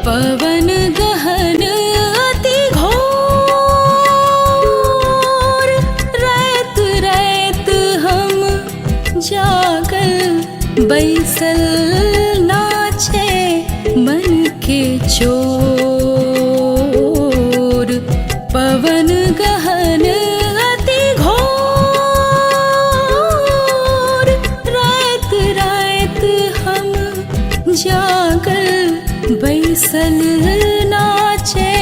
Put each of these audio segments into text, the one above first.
पवन गहन अति घोर, रैत रैत हम जागल बैसल नाचे मन के चोर। पवन गहन अति घोर, रैत रैत हम जागल बैसल नाचे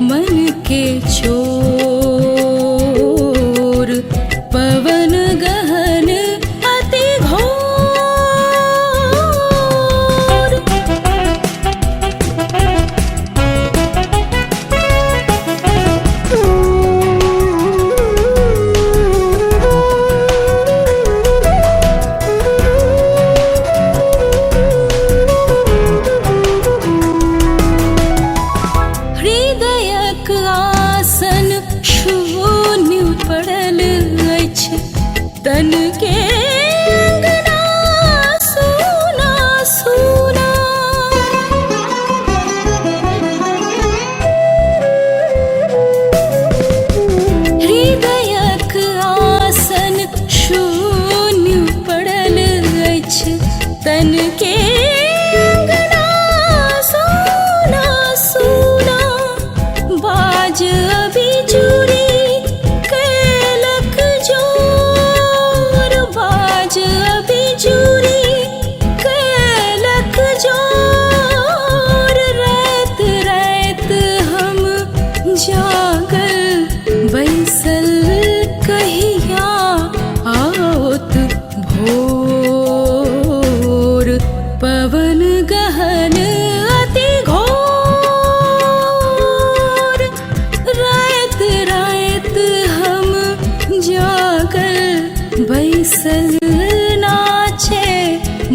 मन के चोर। पवन गहन अति घोर। हृदयक आसन शून्य पड़ल अछि, तन के अंगना सूना सूना। हृदयक आसन शून्य पड़ल अछि, तन के अंगना सूना सूना। बाज अभी जुड़ी कैलक जोर, बाज अभी जुड़ी कैलक जोर। रैत रैत हम जागल बैसल कहिया आओत भोर। पवन गहन अति घोर, रैत रैत हम जागल बैसल नाचे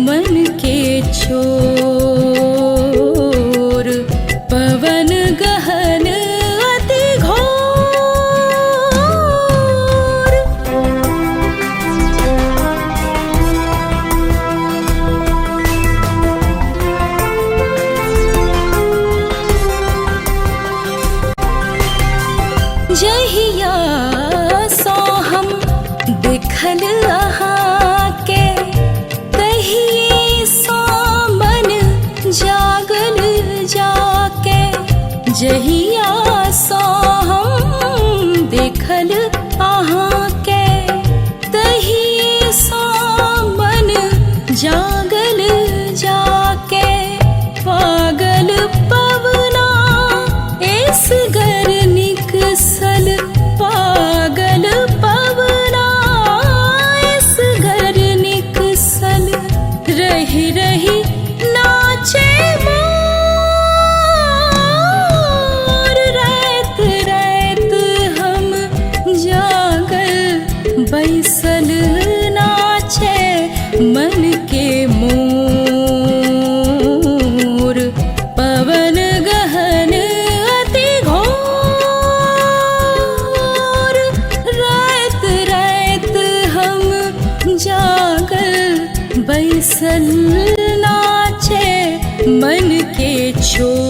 मन के चोर। पवन गहन अति घोर। जहिया सो हम देखल अहाँ के, तहिए सो मन जागल जाके। जहिया सो हम देखल अहाँ के, तहिए सो मन जागल जाके। पागल पवना एसगर निकसल, पागल पवना एसगर निकसल। रही रही नाचे मोर, रैत रैत हम जागल बैसल नाचे मन के मोर। पवन गहन अति घोर, रैत रैत हम जागल बैसल नाचे मन के चोर।